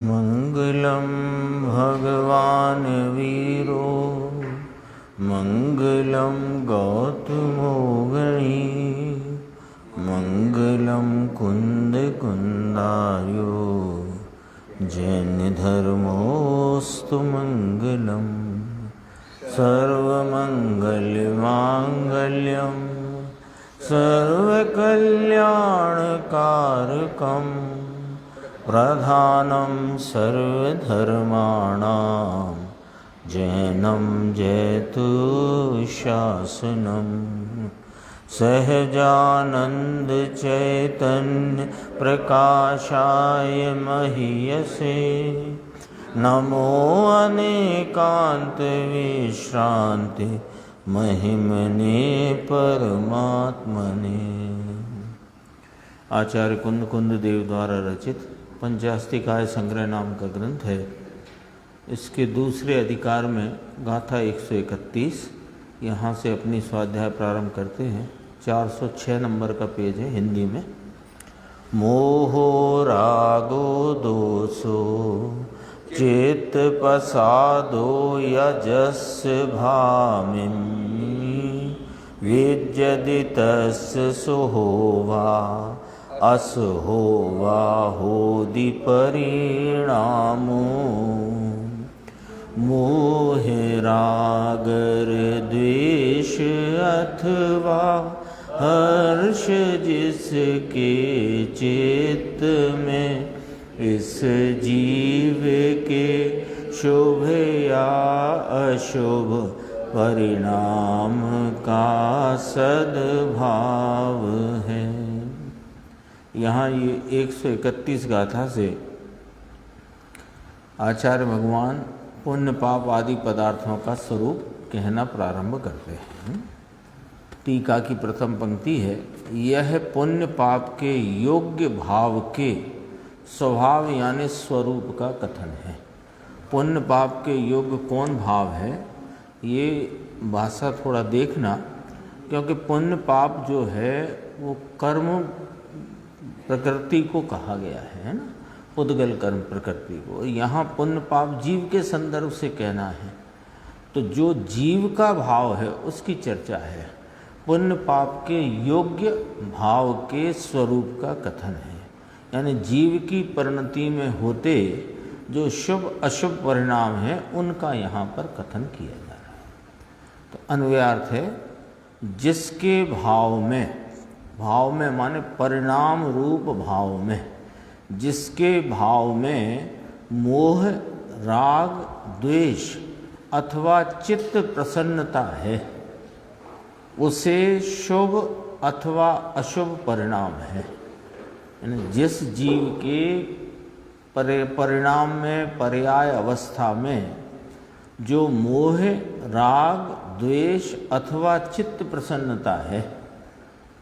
मंगलम भगवान वीरो मंगलम गौतमो गणी मंगलम कुंद कुंदार्यो जैन धर्मोस्तु मंगलम सर्वमंगलमांगल्यम सर्वकल्याणकारकम प्रधानं सर्वधर्माणां जैनं जयतु शासनं सहजानंद चैतन्य प्रकाशाय महीयसे नमो अनेकांत विश्रांति महिमने परमात्मने। आचार्य कुंद कुंद देव द्वारा रचित पंचास्तिकाय संग्रह नाम का ग्रंथ है। इसके दूसरे अधिकार में गाथा 131 यहाँ से अपनी स्वाध्याय प्रारंभ करते हैं। 406 नंबर का पेज है हिंदी में। मोहो रागो दोषो चित्त पसादो यजस्य भामिं विज्जदितस्य सुहोवा असहोवा होदि परिणामो मोहे रागर द्वेष अथवा हर्ष जिसके चित्त में इस जीव के शुभ या अशुभ परिणाम का सद्भाव है। यहाँ ये 131 गाथा से आचार्य भगवान पुण्य पाप आदि पदार्थों का स्वरूप कहना प्रारंभ करते हैं। टीका की प्रथम पंक्ति है, यह पुण्य पाप के योग्य भाव के स्वभाव यानी स्वरूप का कथन है। पुण्य पाप के योग्य कौन भाव है, ये भाषा थोड़ा देखना, क्योंकि पुण्य पाप जो है वो कर्म प्रकृति को कहा गया है ना, उद्गल कर्म प्रकृति को। यहाँ पुण्य पाप जीव के संदर्भ से कहना है, तो जो जीव का भाव है उसकी चर्चा है। पुण्य पाप के योग्य भाव के स्वरूप का कथन है, यानी जीव की परिणति में होते जो शुभ अशुभ परिणाम है उनका यहाँ पर कथन किया जा रहा है। तो अन्वयार्थ है, जिसके भाव में माने परिणाम रूप भाव में, जिसके भाव में मोह राग द्वेष अथवा चित्त प्रसन्नता है, उसे शुभ अथवा अशुभ परिणाम है। यानी जिस जीव के परिणाम में पर्याय अवस्था में जो मोह राग द्वेष अथवा चित्त प्रसन्नता है,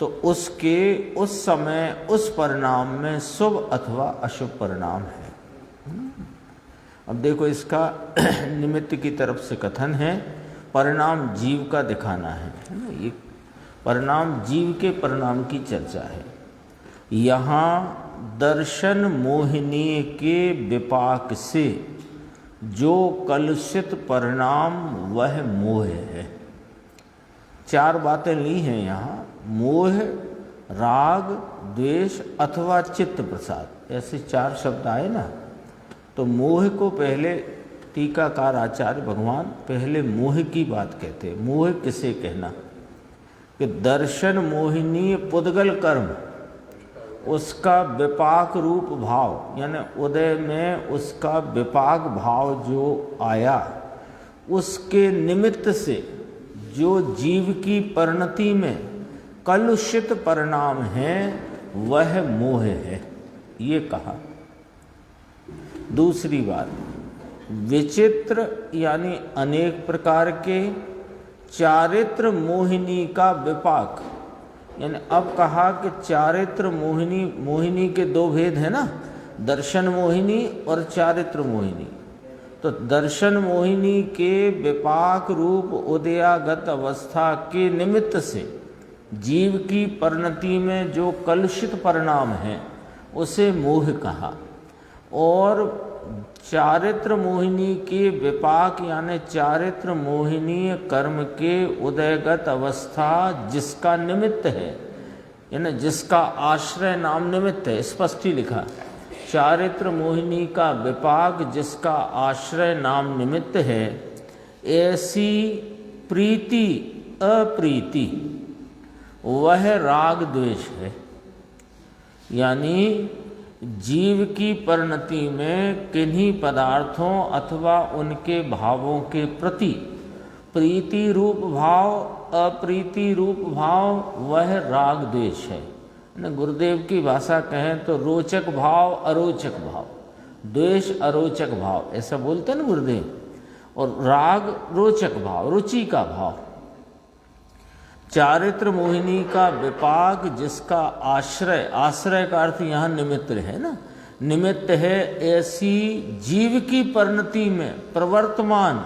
तो उसके उस समय उस परिणाम में शुभ अथवा अशुभ परिणाम है। अब देखो, इसका निमित्त की तरफ से कथन है, परिणाम जीव का दिखाना है ना। ये परिणाम जीव के परिणाम की चर्चा है। यहाँ दर्शन मोहिनी के विपाक से जो कलुषित परिणाम वह मोह है। चार बातें ली हैं यहाँ, मोह राग द्वेष अथवा चित्त प्रसाद, ऐसे चार शब्द आए ना। तो मोह को पहले टीकाकार आचार्य भगवान पहले मोह की बात कहते। मोह किसे कहना कि दर्शन मोहिनी पुद्गल कर्म, उसका विपाक रूप भाव, यानी उदय में उसका विपाक भाव जो आया, उसके निमित्त से जो जीव की परिणति में कलुषित परिणाम है वह मोह है, ये कहा। दूसरी बात, विचित्र यानी अनेक प्रकार के चारित्र मोहिनी का विपाक, यानी अब कहा कि चारित्र मोहिनी के दो भेद है ना, दर्शन मोहिनी और चारित्र मोहिनी। तो दर्शन मोहिनी के विपाक रूप उदयागत अवस्था के निमित्त से जीव की परिणति में जो कलुषित परिणाम है उसे मोह कहा। और चारित्र मोहिनी के विपाक यानी चारित्र मोहिनीय कर्म के उदयगत अवस्था जिसका निमित्त है, यानी जिसका आश्रय नाम निमित्त है, स्पष्ट ही लिखा। चारित्र मोहिनी का विपाक जिसका आश्रय नाम निमित्त है, ऐसी प्रीति अप्रीति वह राग द्वेष है। यानी जीव की परिणति में किन्हीं पदार्थों अथवा उनके भावों के प्रति प्रीति रूप भाव, अप्रीति रूप भाव, वह राग द्वेष है। गुरुदेव की भाषा कहें तो रोचक भाव, अरोचक भाव, द्वेष अरोचक भाव, ऐसा बोलते हैं ना गुरुदेव। और राग रोचक भाव, रुचि का भाव। चारित्र मोहिनी का विपाक जिसका आश्रय, आश्रय का अर्थ यहाँ निमित्त है ना, निमित्त है ऐसी जीव की परिणति में प्रवर्तमान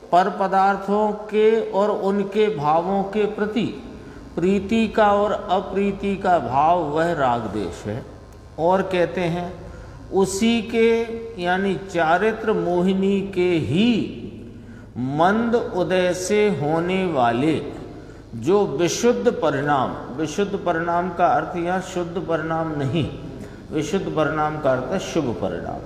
पर पदार्थों के और उनके भावों के प्रति प्रीति का और अप्रीति का भाव, वह राग द्वेष है। और कहते हैं उसी के यानी चारित्र मोहिनी के ही मंद उदय से होने वाले जो विशुद्ध परिणाम, विशुद्ध परिणाम का अर्थ यहाँ शुद्ध परिणाम नहीं, विशुद्ध परिणाम का अर्थ है शुभ परिणाम।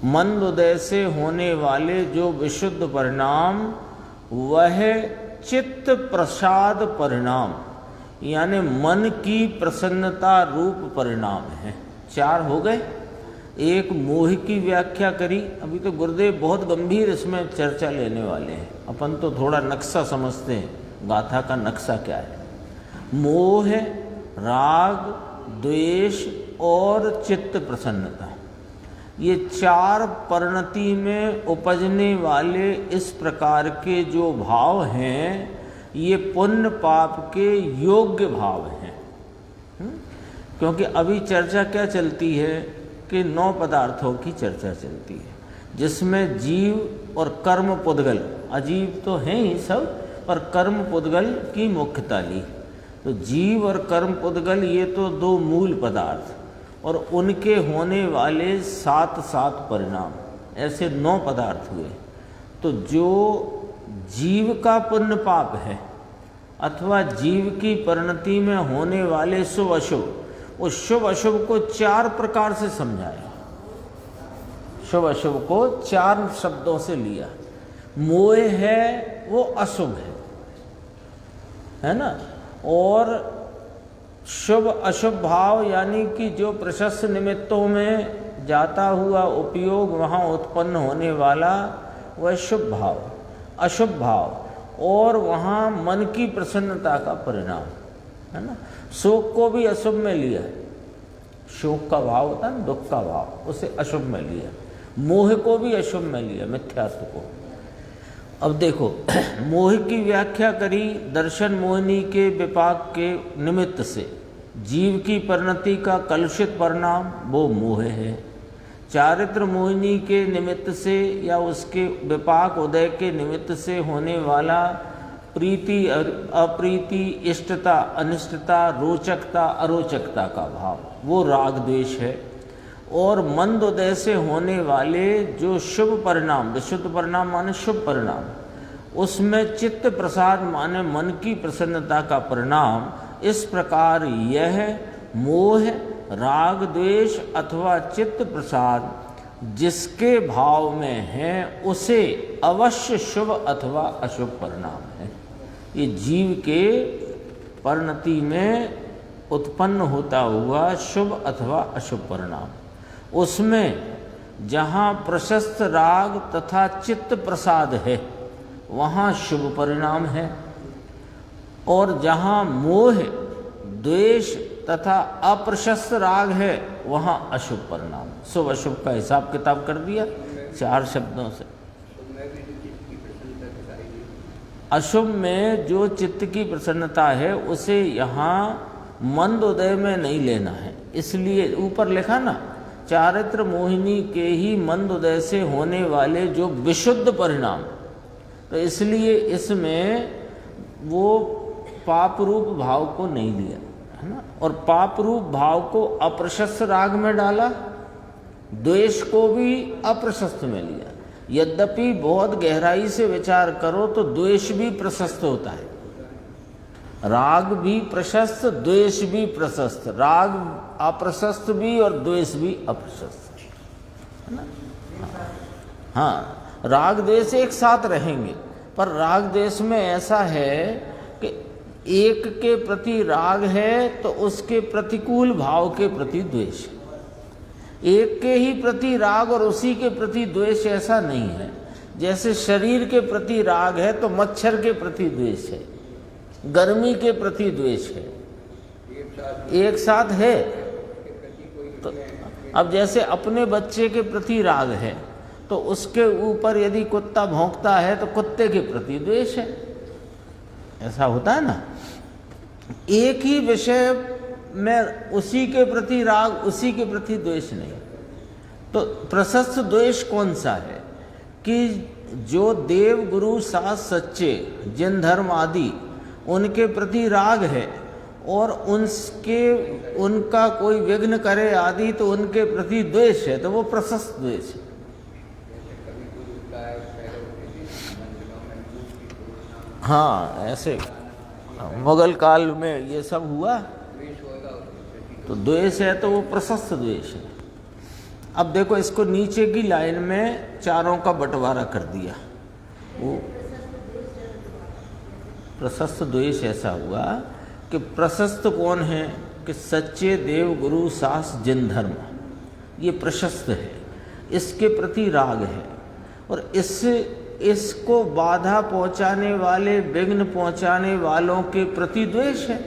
मंद उदय से होने वाले जो विशुद्ध परिणाम, वह चित्त प्रसाद परिणाम यानी मन की प्रसन्नता रूप परिणाम है। चार हो गए। एक मोह की व्याख्या करी, अभी तो गुरुदेव बहुत गंभीर इसमें चर्चा लेने वाले हैं, अपन तो थोड़ा नक्शा समझते हैं, गाथा का नक्शा क्या है। मोह, राग, द्वेष और चित्त प्रसन्नता, ये चार परिणति में उपजने वाले इस प्रकार के जो भाव हैं, ये पुण्य पाप के योग्य भाव हैं। क्योंकि अभी चर्चा क्या चलती है कि 9 पदार्थों की चर्चा चलती है, जिसमें जीव और कर्म पुद्गल, अजीब तो हैं ही सब, पर कर्म पुद्गल की मुख्यता ली। तो जीव और कर्म पुद्गल ये तो 2 मूल पदार्थ, और उनके होने वाले 7 परिणाम, ऐसे 9 पदार्थ हुए। तो जो जीव का पुण्य पाप है अथवा जीव की परिणति में होने वाले शुभ अशुभ, उस शुभ अशुभ को 4 प्रकार से समझाया। शुभ अशुभ को 4 शब्दों से लिया। मोह है वो अशुभ है ना, और शुभ अशुभ भाव यानी कि जो प्रशस्त निमित्तों में जाता हुआ उपयोग वहाँ उत्पन्न होने वाला, वह शुभ भाव। अशुभ भाव और वहाँ मन की प्रसन्नता का परिणाम है ना। शोक को भी अशुभ में लिया, शोक का भाव होता है ना, दुख का भाव, उसे अशुभ में लिया। मोह को भी अशुभ में लिया, मिथ्यात्व को। अब देखो, मोह की व्याख्या करी, दर्शन मोहिनी के विपाक के निमित्त से जीव की परिणति का कलुषित परिणाम वो मोह है। चारित्र मोहिनी के निमित्त से या उसके विपाक उदय के निमित्त से होने वाला प्रीति अप्रीति, इष्टता अनिष्टता, रोचकता अरोचकता का भाव, वो राग द्वेष है। और मंद उदय से होने वाले जो शुभ परिणाम, विशुद्ध परिणाम माने शुभ परिणाम, उसमें चित्त प्रसाद माने मन की प्रसन्नता का परिणाम। इस प्रकार यह मोह, राग द्वेष अथवा चित्त प्रसाद जिसके भाव में है, उसे अवश्य शुभ अथवा अशुभ परिणाम है। ये जीव के परिणति में उत्पन्न होता हुआ शुभ अथवा अशुभ परिणाम, उसमें जहाँ प्रशस्त राग तथा चित्त प्रसाद है वहाँ शुभ परिणाम है, और जहाँ मोह, द्वेष तथा अप्रशस्त राग है वहाँ अशुभ परिणाम। शुभ अशुभ का हिसाब किताब कर दिया 4 शब्दों से। अशुभ में जो चित्त की प्रसन्नता है उसे यहाँ मंद उदय में नहीं लेना है, इसलिए ऊपर लिखा ना, चारित्र मोहिनी के ही मंद उदय से होने वाले जो विशुद्ध परिणाम, तो इसलिए इसमें वो पाप रूप भाव को नहीं लिया है ना। और पाप रूप भाव को अप्रशस्त राग में डाला द्वेष को भी अप्रशस्त में लिया। यद्यपि बहुत गहराई से विचार करो तो द्वेष भी प्रशस्त होता है, राग भी प्रशस्त, द्वेष भी प्रशस्त, राग अप्रशस्त भी और द्वेष भी अप्रशस्त, है ना। हाँ, राग द्वेष एक साथ रहेंगे, पर राग द्वेष में ऐसा है कि एक के प्रति राग है तो उसके प्रतिकूल भाव के प्रति द्वेष, एक के ही प्रति राग और उसी के प्रति द्वेष ऐसा नहीं है। जैसे शरीर के प्रति राग है तो मच्छर के प्रति द्वेष है, गर्मी के प्रति द्वेष है, एक साथ है। तो अब जैसे अपने बच्चे के प्रति राग है तो उसके ऊपर यदि कुत्ता भौंकता है तो कुत्ते के प्रति द्वेष है, ऐसा होता है ना। एक ही विषय में उसी के प्रति राग, उसी के प्रति द्वेष नहीं। तो प्रशस्त द्वेष कौन सा है कि जो देव गुरु सास सच्चे जिन धर्म आदि उनके प्रति राग है और उनका कोई विघ्न करे आदि तो उनके प्रति द्वेष है, तो वो प्रशस्त द्वेष है। हाँ, ऐसे मुगल काल में ये सब हुआ तो द्वेष है, तो वो प्रशस्त द्वेष है। अब देखो, इसको नीचे की लाइन में चारों का बंटवारा कर दिया। वो प्रशस्त द्वेष ऐसा हुआ कि प्रशस्त कौन है कि सच्चे देव गुरु सास जिन धर्म, ये प्रशस्त है, इसके प्रति राग है और इसको बाधा पहुंचाने वाले, विघ्न पहुंचाने वालों के प्रति द्वेष है।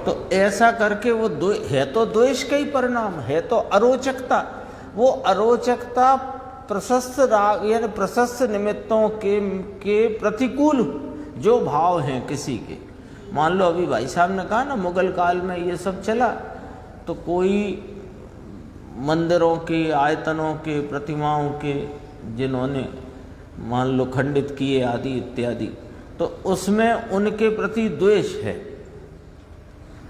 तो ऐसा करके वो है तो द्वेष का ही परिणाम है, तो अरोचकता, वो अरोचकता प्रशस्त राग यानी प्रशस्त निमित्तों के प्रतिकूल जो भाव हैं किसी के। मान लो अभी भाई साहब ने कहा ना मुगल काल में ये सब चला, तो कोई मंदिरों के, आयतनों के, प्रतिमाओं के जिन्होंने मान लो खंडित किए आदि इत्यादि, तो उसमें उनके प्रति द्वेष है।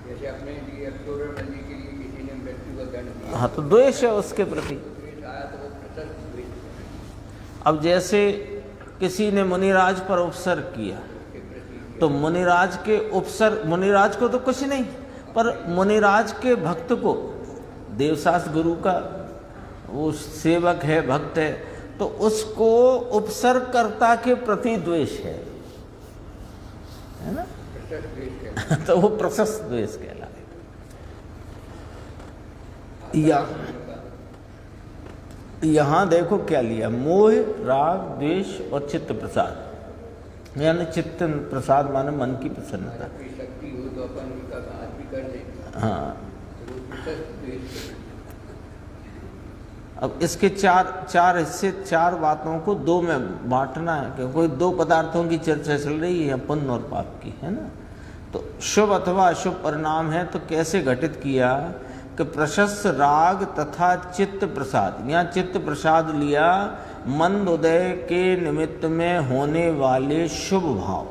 जैसे अपने लिए अक्टूबर मंदिर के लिए किसी ने मृत्यु का दंड दिया, हाँ, तो द्वेष है उसके प्रति। अब जैसे किसी ने मुनिराज पर उपसर्ग किया तो मुनिराज के उपसर्ग, मुनिराज को तो कुछ नहीं, पर मुनिराज के भक्त को, देवसास गुरु का वो सेवक है, भक्त है, तो उसको उपसर्गकर्ता के प्रति द्वेष है ना। तो वो प्रशस्त द्वेष कहलाए। यहाँ देखो क्या लिया, मोह, राग, द्वेष और चित्त प्रसाद। यानी चित्त प्रसाद माने मन की प्रसन्नता। शक्ति हो तो अपन उनका काम भी कर लें। हाँ, अब इसके चार हिस्से, चार बातों को दो में बांटना है, क्योंकि कोई दो पदार्थों की चर्चा चल रही है, पुण्य और पाप की, है ना। तो शुभ अथवा अशुभ परिणाम है तो कैसे घटित किया कि प्रशस्त राग तथा चित्त प्रसाद। यहाँ चित्त प्रसाद लिया मंद उदय के निमित्त में होने वाले शुभ भाव,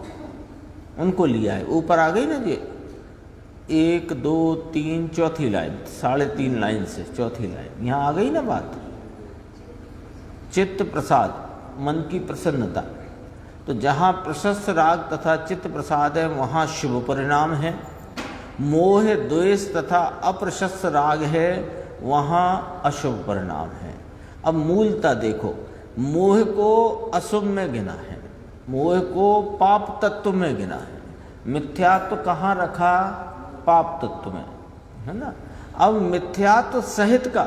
उनको लिया है। ऊपर आ गई ना जी, 1, 2, 3 चौथी लाइन, 3.5 लाइन से चौथी लाइन, यहाँ आ गई ना बात। चित्त प्रसाद, मन की प्रसन्नता। तो जहाँ प्रशस्त राग तथा चित्त प्रसाद है वहाँ शुभ परिणाम है। मोह, द्वेष तथा अप्रशस्त राग है वहाँ अशुभ परिणाम है। अब मूलता देखो, मोह को अशुभ में गिना है, मोह को पाप तत्व में गिना है, मिथ्यात्व कहाँ रखा, पाप तत्व में, है ना। अब मिथ्यात्व सहित का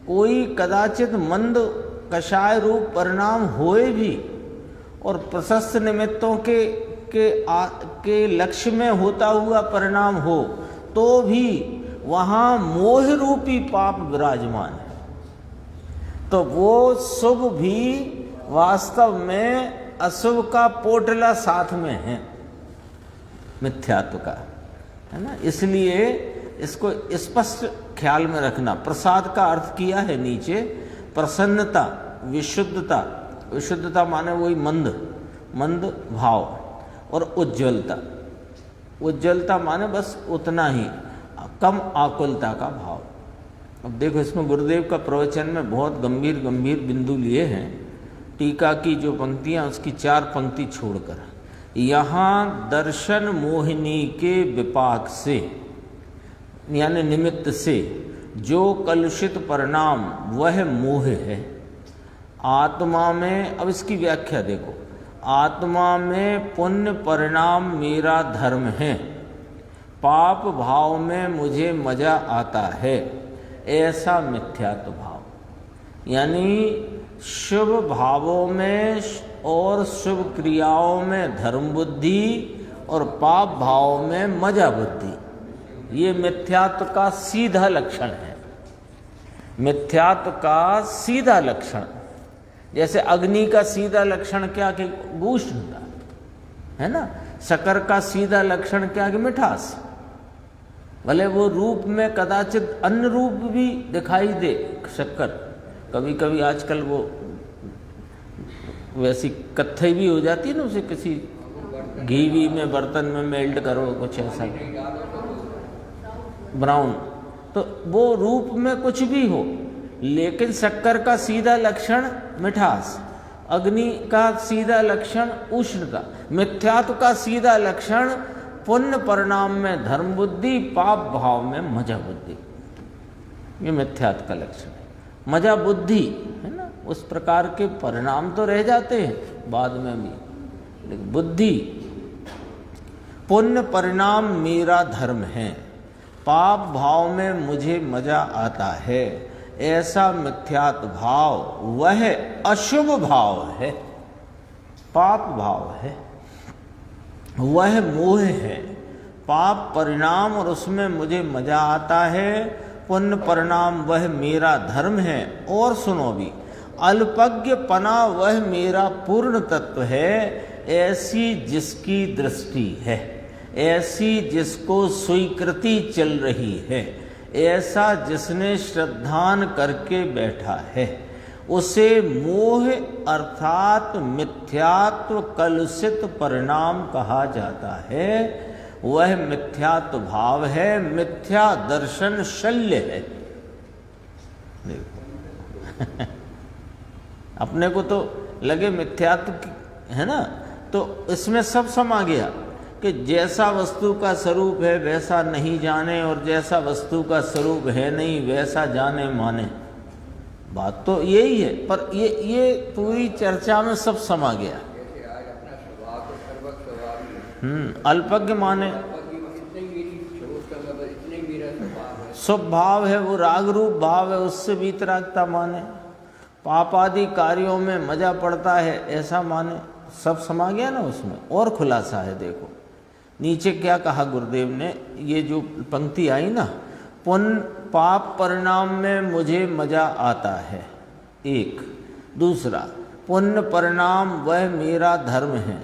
कोई कदाचित मंद कषाय रूप परिणाम होए भी और प्रशस्त निमित्तों के लक्ष्य में होता हुआ परिणाम हो तो भी वहाँ मोह रूपी पाप विराजमान है। तो वो शुभ भी वास्तव में अशुभ का पोटला साथ में है, मिथ्यात्व का, है ना। इसलिए इसको स्पष्ट ख्याल में रखना। प्रसाद का अर्थ किया है नीचे, प्रसन्नता, विशुद्धता। विशुद्धता माने वही मंद भाव, और उज्ज्वलता। उज्ज्वलता माने बस उतना ही, कम आकुलता का भाव। अब देखो इसमें गुरुदेव का प्रवचन में बहुत गंभीर गंभीर बिंदु लिए हैं। टीका की जो पंक्तियां उसकी 4 पंक्ति छोड़कर, यहाँ दर्शन मोहिनी के विपाक से यानी निमित्त से जो कलुषित परिणाम वह मोह है आत्मा में। अब इसकी व्याख्या देखो, आत्मा में पुण्य परिणाम मेरा धर्म है, पाप भाव में मुझे मजा आता है, ऐसा मिथ्यात्व भाव। यानी शुभ भावों में और शुभ क्रियाओं में धर्म बुद्धि और पाप भाव में मजा बुद्धि, ये मिथ्यात्व का सीधा लक्षण है। मिथ्यात्व का सीधा लक्षण, जैसे अग्नि का सीधा लक्षण क्या कि उष्णता है ना, शक्कर का सीधा लक्षण क्या कि मिठास। भले वो रूप में कदाचित अन्य रूप भी दिखाई दे शक्कर, कभी कभी आजकल वो वैसी कत्थई भी हो जाती है ना, उसे किसी घी में बर्तन में मेल्ट करो कुछ ऐसा ब्राउन, तो वो रूप में कुछ भी हो, लेकिन शक्कर का सीधा लक्षण मिठास, अग्नि का सीधा लक्षण उष्णता, मिथ्यात्व का सीधा लक्षण पुण्य परिणाम में धर्म बुद्धि, पाप भाव में मजा बुद्धि। ये मिथ्यात्व का लक्षण है। मजा बुद्धि है ना, उस प्रकार के परिणाम तो रह जाते हैं बाद में भी, लेकिन बुद्धि पुण्य परिणाम मेरा धर्म है, पाप भाव में मुझे मजा आता है, ऐसा मिथ्यात्व भाव वह अशुभ भाव है, पाप भाव है, वह मोह है। पाप परिणाम और उसमें मुझे मजा आता है, पुण्य परिणाम वह मेरा धर्म है। और सुनो भी, अल्पज्ञ पना वह मेरा पूर्ण तत्व है, ऐसी जिसकी दृष्टि है, ऐसी जिसको स्वीकृति चल रही है, ऐसा जिसने श्रद्धान करके बैठा है, उसे मोह अर्थात मिथ्यात्व कलुषित परिणाम कहा जाता है। वह मिथ्यात्व भाव है, मिथ्या दर्शन शल्य है। देखो अपने को तो लगे मिथ्यात्व है ना, तो इसमें सब समा गया कि जैसा वस्तु का स्वरूप है वैसा नहीं जाने, और जैसा वस्तु का स्वरूप है नहीं वैसा जाने माने। बात तो यही है, पर ये पूरी चर्चा में सब समा गया। जैसे आज अपना स्वभाव तो सर्वक स्वभाव अल्पज्ञ माने इतने मेरा स्वभाव है, शुभ भाव है, वो राग रूप भाव है, उससे वीतरागता माने, पाप आदि कार्यों में मजा पड़ता है ऐसा माने, सब समा गया ना उसमें। और खुलासा है, देखो नीचे क्या कहा गुरुदेव ने, ये जो पंक्ति आई ना, पुण्य पाप परिणाम में मुझे मजा आता है, एक। दूसरा, पुण्य परिणाम वह मेरा धर्म है,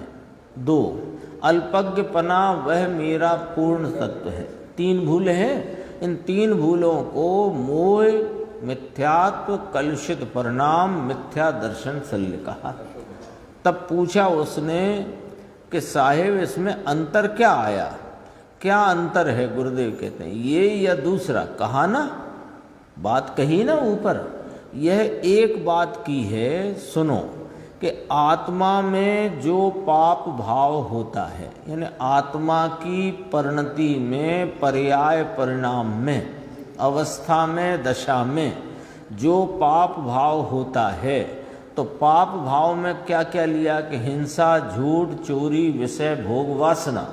दो। अल्पज्ञपना वह मेरा पूर्ण तत्व है। 3 भूलें हैं, इन 3 भूलों को मोह, मिथ्यात्व, कलुषित परिणाम, मिथ्या दर्शन शल्य कहा। तब पूछा उसने कि साहेब इसमें अंतर क्या आया, क्या अंतर है? गुरुदेव कहते हैं ये या दूसरा। कहा ना, बात कही ना ऊपर, यह एक बात की है, सुनो कि आत्मा में जो पाप भाव होता है, यानी आत्मा की परिणति में, पर्याय परिणाम में, अवस्था में, दशा में जो पाप भाव होता है, तो पाप भाव में क्या क्या लिया कि हिंसा, झूठ, चोरी, विषय, भोग, वासना,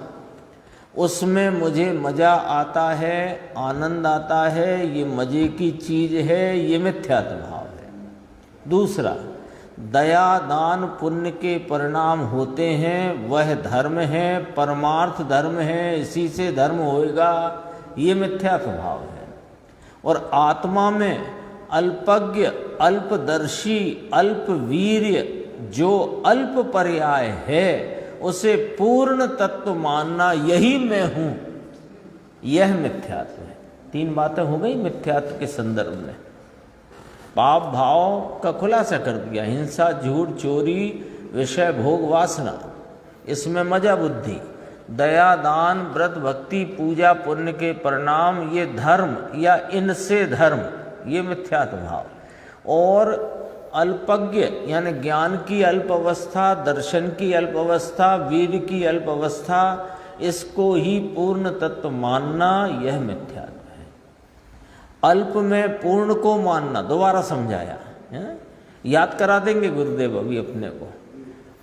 उसमें मुझे मजा आता है, आनंद आता है, ये मजे की चीज है, ये मिथ्यात्व भाव है। दूसरा, दया, दान, पुण्य के परिणाम होते हैं, वह धर्म है, परमार्थ धर्म है, इसी से धर्म होएगा, ये मिथ्यात्व भाव है। और आत्मा में अल्पज्ञ, अल्पदर्शी, अल्पवीर्य, जो अल्प पर्याय है, उसे पूर्ण तत्व मानना, यही मैं हूं, यह मिथ्यात्व है। 3 बातें हो गई मिथ्यात्व के संदर्भ में। पाप भाव का खुलासा कर दिया, हिंसा, झूठ, चोरी, विषय, भोग, वासना, इसमें मजा बुद्धि, दया, दान, व्रत, भक्ति, पूजा, पुण्य के परिणाम, ये धर्म या इनसे धर्म, ये मिथ्यात्व भाव। और अल्पज्ञ यानी ज्ञान की अल्प अवस्था, दर्शन की अल्प अवस्था, वीर्य की अल्प अवस्था, इसको ही पूर्ण तत्व मानना, यह मिथ्यात्व है। अल्प में पूर्ण को मानना, दोबारा समझाया है? याद करा देंगे गुरुदेव अभी अपने को।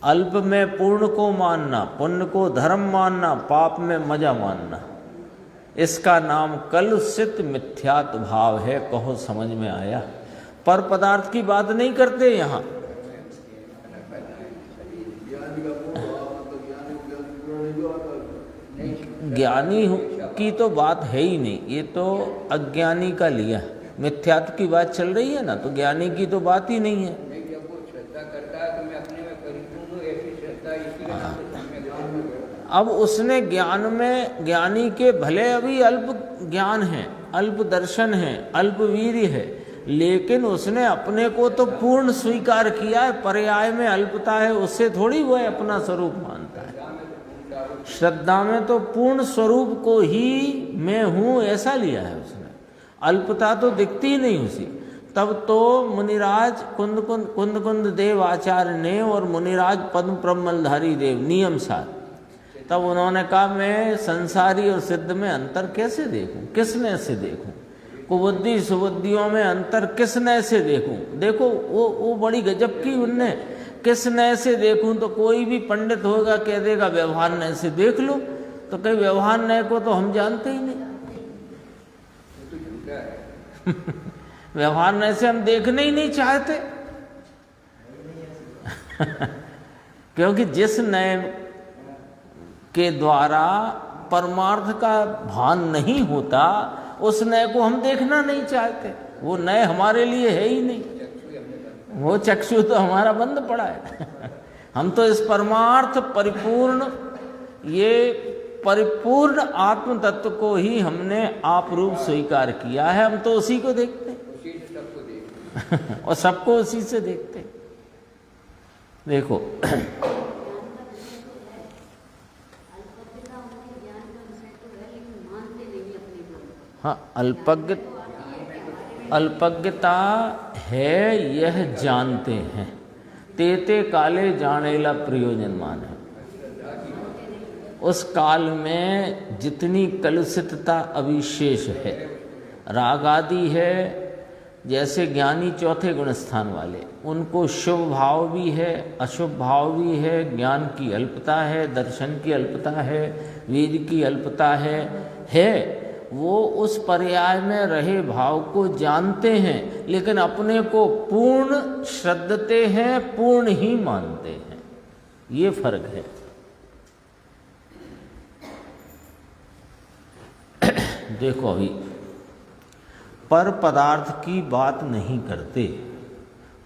अल्प में पूर्ण को मानना, पुण्य को धर्म मानना, पाप में मजा मानना, इसका नाम कलुषित मिथ्यात्व भाव है। कहो समझ में आया? पर पदार्थ की बात नहीं करते यहाँ। ज्ञानी की तो बात है ही नहीं, ये तो अज्ञानी का लिया। मिथ्यात्व की बात चल रही है ना, तो ज्ञानी की तो बात ही नहीं है। जब वो श्रद्धा करता है तो मैं अपने में परिपूर्ण हूँ, ऐसी श्रद्धा इसी का नाम से अब उसने ज्ञान में, ज्ञानी के भले अभी अल्प ज्ञान है, अल्प दर्शन है, अल्प वीर्य है, लेकिन उसने अपने को तो पूर्ण स्वीकार किया है। पर्याय में अल्पता है, उससे थोड़ी वह अपना स्वरूप मानता है। श्रद्धा में तो पूर्ण स्वरूप को ही मैं हूँ ऐसा लिया है उसने। अल्पता तो दिखती ही नहीं उसी। तब तो मुनिराज कुंद देव आचार्य ने और मुनिराज पद्म प्रमलधारी देव नियम साथ, तब उन्होंने कहा मैं संसारी और सिद्ध में अंतर कैसे देखूं, किसने से देखूं, कुबुद्धि सुबुद्धियों में अंतर किसने से देखूं। देखो वो बड़ी गजब की उनने, किसने से देखूं। तो कोई भी पंडित होगा कह देगा व्यवहार नय से देख लो, तो कहीं व्यवहार नय को तो हम जानते ही नहीं। व्यवहार नय से हम देखने ही नहीं चाहते क्योंकि जिस नय के द्वारा परमार्थ का भान नहीं होता, उस नय को हम देखना नहीं चाहते। वो नय हमारे लिए है ही नहीं, वो चक्षु तो हमारा बंद पड़ा है हम तो इस परमार्थ परिपूर्ण, ये परिपूर्ण आत्म तत्व को ही हमने आप रूप स्वीकार किया है। हम तो उसी को देखते और सबको उसी से देखते। देखो हाँ, अल्पज्ञता है, यह जानते हैं। तेते काले जानेला प्रयोजनमान है। उस काल में जितनी कलुषितता अविशेष है, राग आदि है, जैसे ज्ञानी चौथे गुण स्थान वाले, उनको शुभ भाव भी है, अशुभ भाव भी है, ज्ञान की अल्पता है, दर्शन की अल्पता है, वीर्य की अल्पता है। वो उस पर्याय में रहे भाव को जानते हैं, लेकिन अपने को पूर्ण श्रद्धते हैं, पूर्ण ही मानते हैं। ये फर्क है। देखो अभी पर पदार्थ की बात नहीं करते,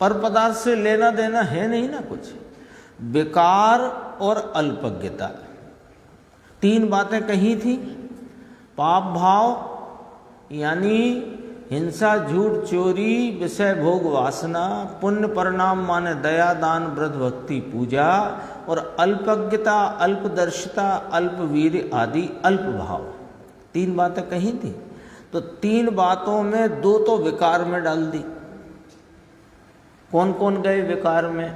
पर पदार्थ से लेना देना है नहीं ना कुछ। विकार और अल्पज्ञता, तीन बातें कही थी। पाप भाव यानी हिंसा, झूठ, चोरी, विषय भोग वासना, पुण्य परिणाम माने दया, दान, व्रत, भक्ति, पूजा, और अल्पज्ञता, अल्पदर्शिता, अल्पवीर्य आदि अल्प भाव। तीन बातें कही थी। तो तीन बातों में दो तो विकार में डाल दी। कौन कौन गए विकार में?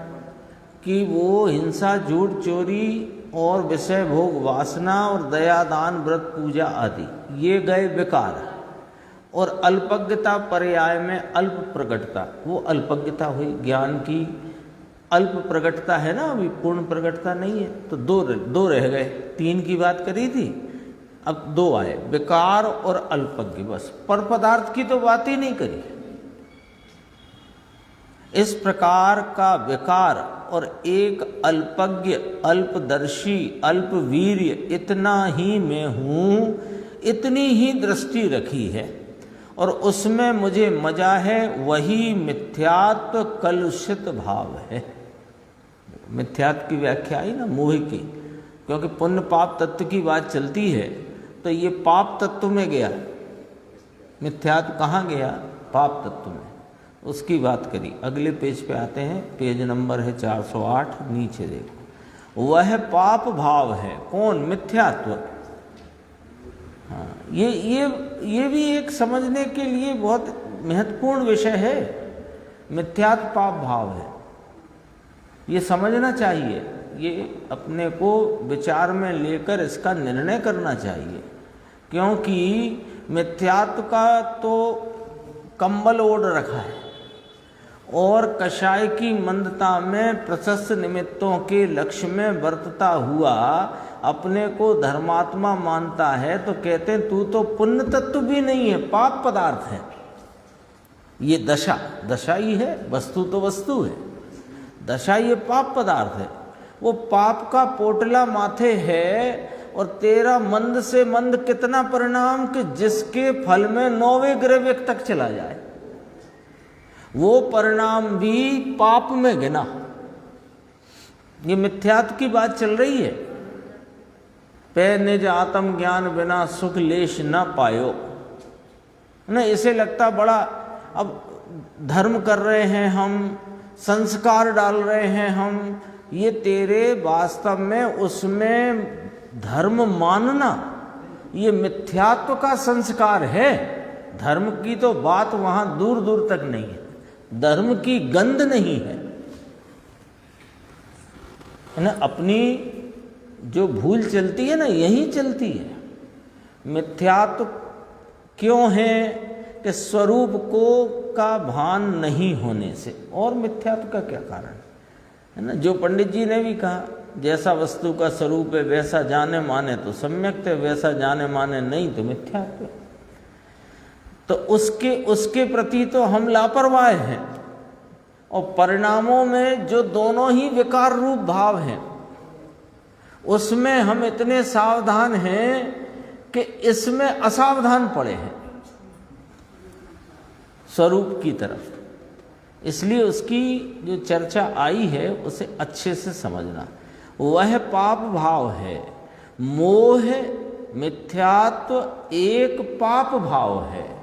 कि वो हिंसा, झूठ, चोरी और विषय भोग वासना और दया, दान, व्रत, पूजा आदि, ये गए विकार। और अल्पज्ञता पर्याय में अल्प प्रकटता, वो अल्पज्ञता हुई। ज्ञान की अल्प प्रकटता है ना, अभी पूर्ण प्रकटता नहीं है। तो दो रह गए। तीन की बात करी थी, अब दो आए, विकार और अल्पज्ञ। बस पर पदार्थ की तो बात ही नहीं करी। इस प्रकार का विकार और एक अल्पज्ञ, अल्पदर्शी, अल्पवीर्य, इतना ही मैं हूँ, इतनी ही दृष्टि रखी है और उसमें मुझे मजा है, वही मिथ्यात्व कलुषित भाव है। मिथ्यात्व की व्याख्या आई ना, मोह की। क्योंकि पुण्य पाप तत्व की बात चलती है, तो ये पाप तत्व में गया, मिथ्यात्व कहाँ गया? पाप तत्व में। उसकी बात करी। अगले पेज पे आते हैं, पेज नंबर है 408, नीचे देखो। वह पाप भाव है। कौन? मिथ्यात्व। हाँ, ये भी एक समझने के लिए बहुत महत्वपूर्ण विषय है, मिथ्यात्व पाप भाव है, ये समझना चाहिए, ये अपने को विचार में लेकर इसका निर्णय करना चाहिए। क्योंकि मिथ्यात्व का तो कंबल ओढ़ रखा है और कषाय की मंदता में प्रशस्त निमित्तों के लक्ष्य में बरतता हुआ अपने को धर्मात्मा मानता है, तो कहते हैं तू तो पुण्य तत्व भी नहीं है, पाप पदार्थ है। ये दशा ही है, वस्तु तो वस्तु है, दशा ये पाप पदार्थ है। वो पाप का पोटला माथे है और तेरा मंद से मंद कितना परिणाम कि जिसके फल में 9वें ग्रह व्यक्त तक चला जाए, वो परिणाम भी पाप में गिना। ये मिथ्यात्व की बात चल रही है। पे निज आत्म ज्ञान बिना सुख लेश न पायो ना, इसे लगता बड़ा, अब धर्म कर रहे हैं हम, संस्कार डाल रहे हैं हम, ये तेरे वास्तव में उसमें धर्म मानना ये मिथ्यात्व का संस्कार है। धर्म की तो बात वहां दूर दूर तक नहीं है, धर्म की गंध नहीं है ना। अपनी जो भूल चलती है ना, यही चलती है। मिथ्यात्व क्यों है कि स्वरूप को का भान नहीं होने से, और मिथ्यात्व का क्या कारण है ना। जो पंडित जी ने भी कहा, जैसा वस्तु का स्वरूप है वैसा जाने माने तो सम्यक थे, वैसा जाने माने नहीं तो मिथ्यात्व। तो उसके प्रति तो हम लापरवाह हैं, और परिणामों में जो दोनों ही विकार रूप भाव हैं उसमें हम इतने सावधान हैं कि इसमें असावधान पड़े हैं स्वरूप की तरफ। इसलिए उसकी जो चर्चा आई है उसे अच्छे से समझना। वह पाप भाव है, मोह मिथ्यात्व एक पाप भाव है।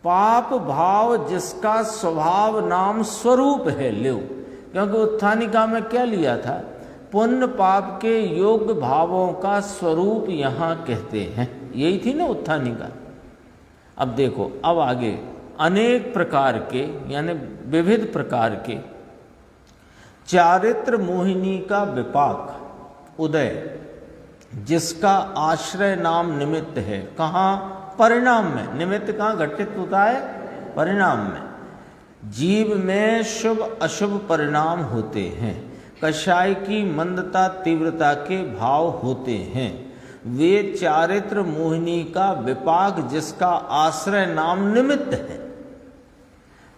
पाप भाव जिसका स्वभाव नाम स्वरूप है लिव, क्योंकि उत्थानिका में क्या लिया था, पुण्य पाप के योग्य भावों का स्वरूप यहाँ कहते हैं, यही थी ना उत्थानिका। अब देखो, अब आगे अनेक प्रकार के यानी विविध प्रकार के चारित्र मोहिनी का विपाक उदय, जिसका आश्रय नाम निमित्त है। कहाँ? परिणाम में। निमित्त कहाँ घटित होता है? परिणाम में। जीव में शुभ अशुभ परिणाम होते हैं, कषाय की मंदता तीव्रता के भाव होते हैं। वे चारित्र मोहिनी का विपाक, जिसका आश्रय नाम निमित्त है।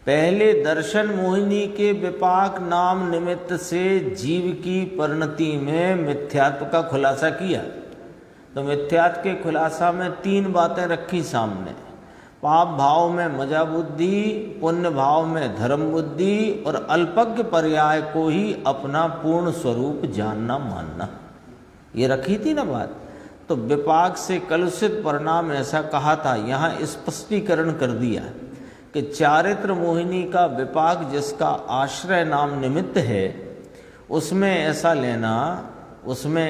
पहले दर्शन मोहिनी के विपाक नाम निमित्त से जीव की परिणति में मिथ्यात्व का खुलासा किया। तो मिथ्यात्व के खुलासा में 3 बातें रखी सामने। पाप भाव में मजा बुद्धि, पुण्य भाव में धर्म बुद्धि, और अल्पज्ञ पर्याय को ही अपना पूर्ण स्वरूप जानना मानना, ये रखी थी ना बात। तो विपाक से कलुषित परिणाम ऐसा कहा था, यहाँ स्पष्टीकरण कर दिया कि चारित्र मोहिनी का विपाक जिसका आश्रय नाम निमित्त है, उसमें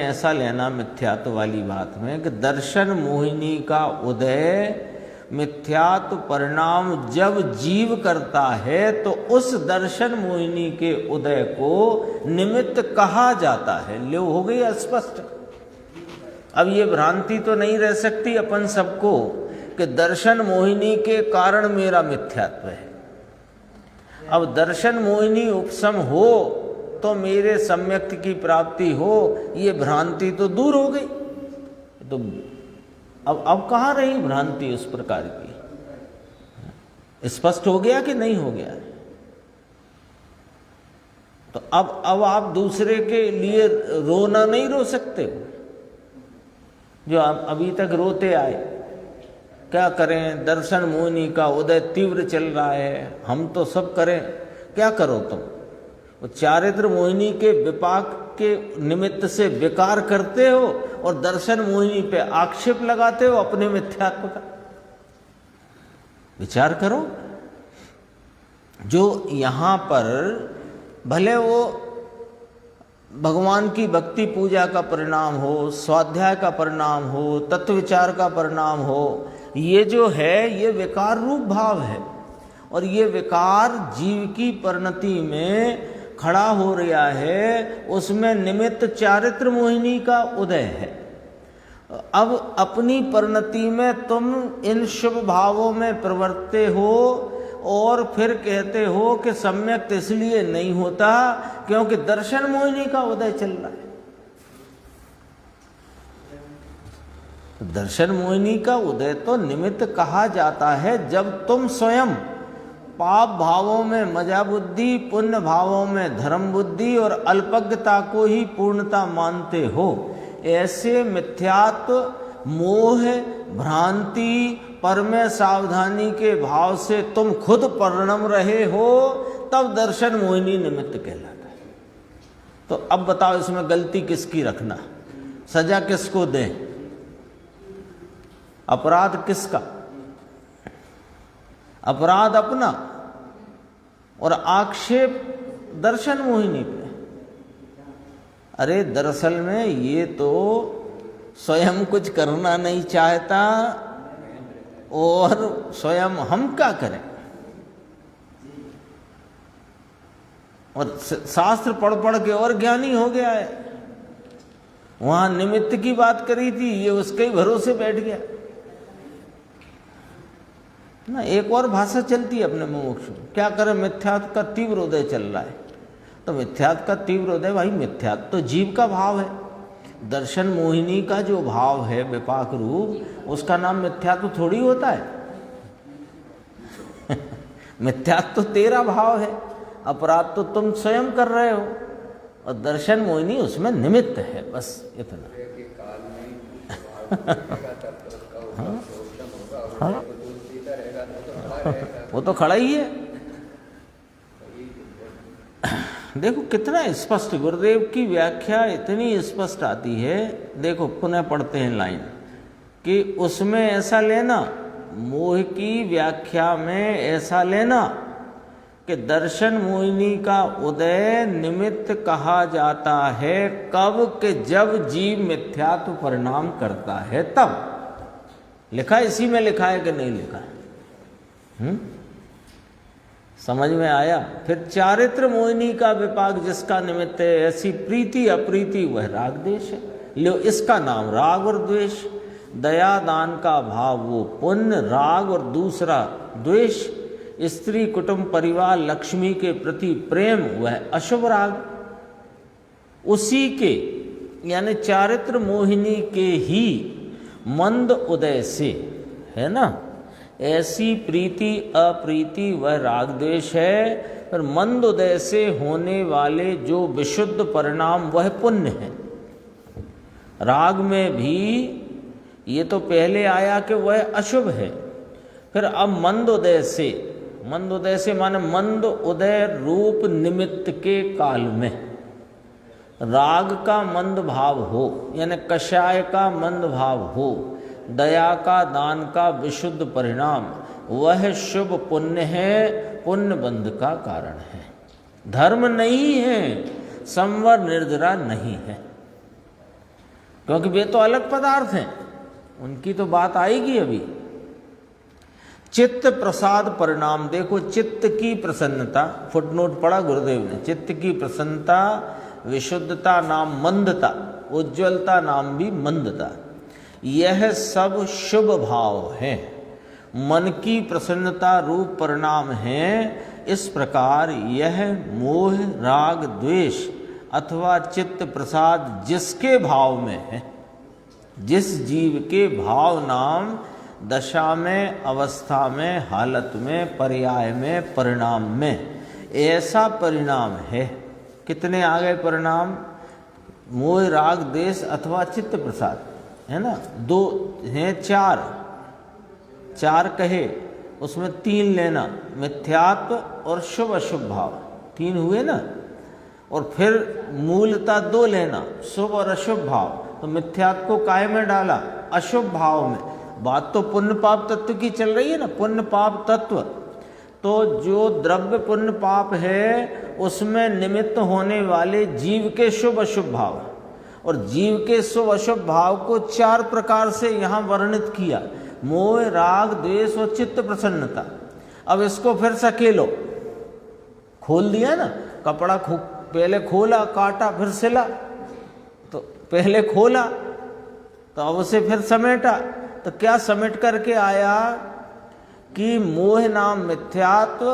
ऐसा लेना मिथ्यात्व वाली बात में कि दर्शन मोहिनी का उदय मिथ्यात्व परिणाम जब जीव करता है तो उस दर्शन मोहिनी के उदय को निमित्त कहा जाता है। लो हो गई स्पष्ट। अब ये भ्रांति तो नहीं रह सकती अपन सबको कि दर्शन मोहिनी के कारण मेरा मिथ्यात्व है। अब दर्शन मोहिनी उपशम हो तो मेरे सम्यक्ति की प्राप्ति हो, ये भ्रांति तो दूर हो गई। तो अब कहाँ रही भ्रांति उस प्रकार की? स्पष्ट हो गया कि नहीं हो गया? तो अब आप दूसरे के लिए रोना नहीं रो सकते हो, जो आप अभी तक रोते आए। क्या करें, दर्शन मोहिनी का उदय तीव्र चल रहा है, हम तो सब करें, क्या करो तुम? वो चारित्र मोहिनी के विपाक के निमित्त से विकार करते हो और दर्शन मोहिनी पे आक्षेप लगाते हो अपने मिथ्यात्व का। विचार करो। जो यहाँ पर भले वो भगवान की भक्ति पूजा का परिणाम हो, स्वाध्याय का परिणाम हो, तत्व विचार का परिणाम हो, ये जो है ये विकार रूप भाव है। और ये विकार जीव की परिणति में खड़ा हो रहा है, उसमें निमित्त चारित्र मोहिनी का उदय है। अब अपनी परिणति में तुम इन शुभ भावों में प्रवर्ते हो और फिर कहते हो कि सम्यक इसलिए नहीं होता क्योंकि दर्शन मोहिनी का उदय चल रहा है। दर्शन मोहिनी का उदय तो निमित्त कहा जाता है जब तुम स्वयं पाप भावों में मजा बुद्धि, पुण्य भावों में धर्म बुद्धि और अल्पज्ञता को ही पूर्णता मानते हो। ऐसे मिथ्यात्व, मोह, भ्रांति, पर में सावधानी के भाव से तुम खुद परिणम रहे हो, तब दर्शन मोहिनी निमित्त कहलाता है। तो अब बताओ इसमें गलती किसकी रखना, सजा किसको दें, अपराध किसका? अपराध अपना और आक्षेप दर्शन मोहिनी पे। अरे दरअसल में ये तो स्वयं कुछ करना नहीं चाहता और स्वयं हम क्या करें। और शास्त्र पढ़ पढ़ के और ज्ञानी हो गया है। वहां निमित्त की बात करी थी, ये उसके ही भरोसे बैठ गया ना। एक और भाषा चलती है अपने मुमुक्षु, क्या करें, मिथ्यात्व का तीव्र उदय चल रहा है। तो मिथ्यात्व का तीव्र उदय, भाई मिथ्यात्व तो जीव का भाव है। दर्शन मोहिनी का जो भाव है विपाक रूप, उसका नाम मिथ्यात्व थोड़ी होता है। मिथ्यात्व तो तेरा भाव है, अपराध तो तुम स्वयं कर रहे हो और दर्शन मोहिनी उसमें निमित्त है, बस इतना। हाँ, वो तो खड़ा ही है। देखो कितना स्पष्ट गुरुदेव की व्याख्या इतनी स्पष्ट आती है। देखो पुनः पढ़ते हैं लाइन कि उसमें ऐसा लेना, मोह की व्याख्या में ऐसा लेना कि दर्शन मोहिनी का उदय निमित्त कहा जाता है कब, कि जब जीव मिथ्यात्व परिणाम करता है तब। लिखा इसी में लिखा है कि नहीं लिखा है? समझ में आया? फिर चारित्र मोहिनी का विपाक जिसका निमित्त है, ऐसी प्रीति अप्रीति वह राग द्वेष है। लो इसका नाम राग और द्वेष। दया दान का भाव वो पुण्य राग और दूसरा द्वेष। स्त्री कुटुंब परिवार लक्ष्मी के प्रति प्रेम वह अशुभ राग। उसी के यानी चारित्र मोहिनी के ही मंद उदय से, है ना, ऐसी प्रीति अप्रीति वह राग द्वेष है। पर मंद उदय से होने वाले जो विशुद्ध परिणाम वह पुण्य है। राग में भी ये तो पहले आया कि वह अशुभ है, फिर अब मंद उदय से माने मंद उदय रूप निमित्त के काल में राग का मंद भाव हो, यानी कषाय का मंद भाव हो, दया का दान का विशुद्ध परिणाम वह शुभ पुण्य है, पुण्य बंध का कारण है। धर्म नहीं है, संवर निर्जरा नहीं है, क्योंकि वे तो अलग पदार्थ हैं, उनकी तो बात आएगी अभी। चित्त प्रसाद परिणाम, देखो चित्त की प्रसन्नता, फुटनोट पढ़ा गुरुदेव ने, चित्त की प्रसन्नता, विशुद्धता नाम मंदता, उज्ज्वलता नाम भी मंदता, यह सब शुभ भाव है, मन की प्रसन्नता रूप परिणाम है। इस प्रकार यह मोह राग द्वेष अथवा चित्त प्रसाद जिसके भाव में है, जिस जीव के भाव नाम दशा में, अवस्था में, हालत में, पर्याय में, परिणाम में, ऐसा परिणाम है। कितने आ गए परिणाम? मोह राग द्वेष अथवा चित्त प्रसाद, है ना, दो हैं, चार कहे, उसमें 3 लेना, मिथ्यात्व और शुभ अशुभ भाव, 3 हुए ना। और फिर मूलता 2 लेना, शुभ और अशुभ भाव। तो मिथ्यात्व को काय में डाला? अशुभ भाव में। बात तो पुण्य पाप तत्व की चल रही है ना, पुण्य पाप तत्व। तो जो द्रव्य पुण्य पाप है उसमें निमित्त होने वाले जीव के शुभ अशुभ भाव, और जीव के शुभ अशुभ भाव को 4 प्रकार से यहाँ वर्णित किया, मोह राग द्वेष और चित्त प्रसन्नता। अब इसको फिर सकेलो, खोल दिया ना, कपड़ा पहले खोला, काटा, फिर सिला, तो पहले खोला तो अब उसे फिर समेटा, तो क्या समेट करके आया कि मोह नाम मिथ्यात्व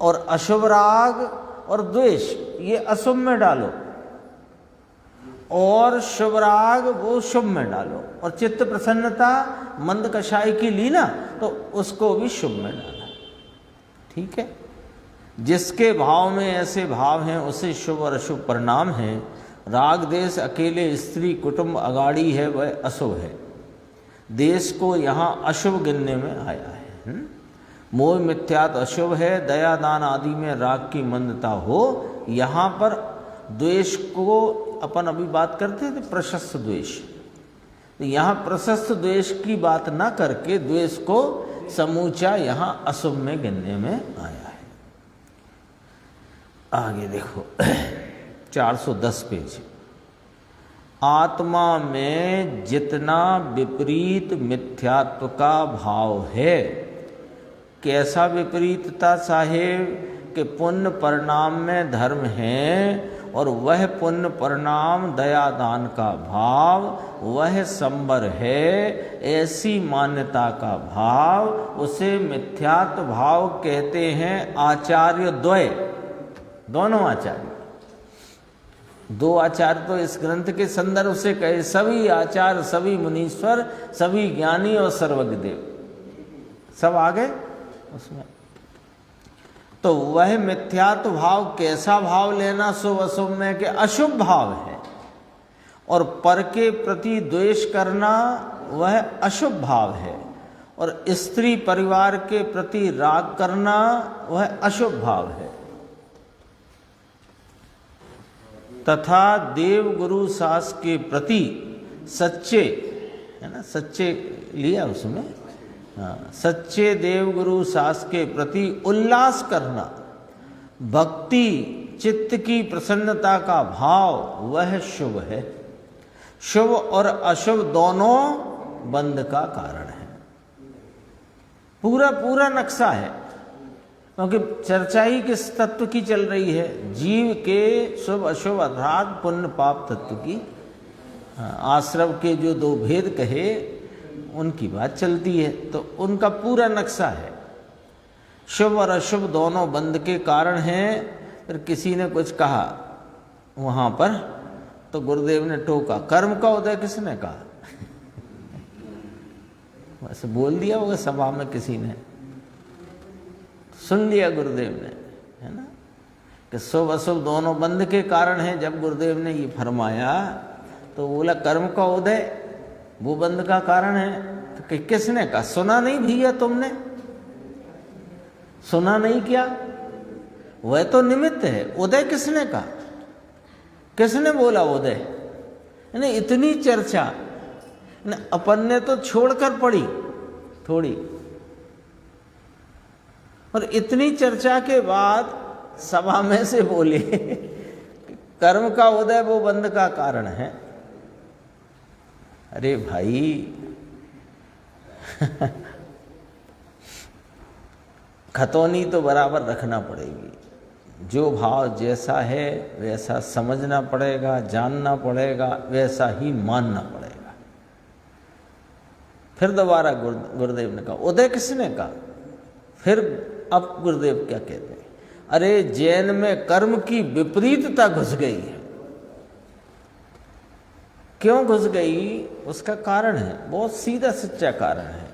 और अशुभ राग और द्वेष ये अशुभ में डालो, और शुभ राग वो शुभ में डालो, और चित्त प्रसन्नता मंद कषाय की ली ना, तो उसको भी शुभ में डाला। ठीक है, जिसके भाव में ऐसे भाव हैं उसे शुभ और अशुभ परिणाम है। राग देश अकेले स्त्री कुटुंब अगाड़ी है, वह अशुभ है, देश को यहाँ अशुभ गिनने में आया है। मोह मिथ्यात अशुभ है, दया दान आदि में राग की मंदता हो, यहाँ पर द्वेष को अपन अभी बात करते थे प्रशस्त द्वेष, तो यहाँ प्रशस्त द्वेष की बात ना करके द्वेष को समूचा यहाँ अशुभ में गिनने में आया है। आगे देखो 410 पेज। आत्मा में जितना विपरीत मिथ्यात्व का भाव है, कैसा विपरीतता साहेब, कि पुण्य परिणाम में धर्म है और वह पुण्य परिणाम दया दान का भाव, वह संबर है, ऐसी मान्यता का भाव, उसे मिथ्यात्व भाव कहते हैं। आचार्य द्वय, दोनों आचार्य, दो आचार्य तो इस ग्रंथ के संदर्भ से कहे, सभी आचार्य, सभी मुनीश्वर, सभी ज्ञानी और सर्वज्ञ देव सब आ गए उसमें। तो वह मिथ्यात्व भाव कैसा भाव लेना शुभ अशुभ में, कि अशुभ भाव है, और पर के प्रति द्वेष करना वह अशुभ भाव है, और स्त्री परिवार के प्रति राग करना वह अशुभ भाव है। तथा देव गुरु सास के प्रति सच्चे, है ना, सच्चे लिया उसमें, हाँ, सच्चे देव गुरु सास के प्रति उल्लास करना, भक्ति चित्त की प्रसन्नता का भाव, वह शुभ है। शुभ और अशुभ दोनों बंध का कारण है। पूरा पूरा नक्शा है, क्योंकि चर्चा ही किस तत्व की चल रही है, जीव के शुभ अशुभ अर्थात पुण्य पाप तत्व की। आश्रव के जो दो भेद कहे उनकी बात चलती है, तो उनका पूरा नक्शा है। शुभ और अशुभ दोनों बंध के कारण हैं। फिर किसी ने कुछ कहा वहाँ पर, तो गुरुदेव ने टोका, कर्म का उदय किसने कहा? वैसे बोल दिया होगा सभा में किसी ने, सुन लिया गुरुदेव ने, है ना, कि शुभ अशुभ दोनों बंध के कारण हैं। जब गुरुदेव ने ये फरमाया तो बोला कर्म का उदय वो बंध का कारण है। तो किसने कहा? सुना नहीं भैया तुमने? सुना नहीं क्या? वह तो निमित्त है। उदय किसने कहा? किसने बोला उदय? नहीं, इतनी चर्चा अपन ने तो छोड़कर पड़ी थोड़ी, और इतनी चर्चा के बाद सभा में से बोले कर्म का उदय वो बंध का कारण है। अरे भाई खतौनी तो बराबर रखना पड़ेगी। जो भाव जैसा है वैसा समझना पड़ेगा, जानना पड़ेगा, वैसा ही मानना पड़ेगा। फिर दोबारा गुरुदेव ने कहा उदय किसने कहा? फिर अब गुरुदेव क्या कहते हैं? अरे जैन में कर्म की विपरीतता घुस गई है। क्यों घुस गई? उसका कारण है, बहुत सीधा सच्चा कारण है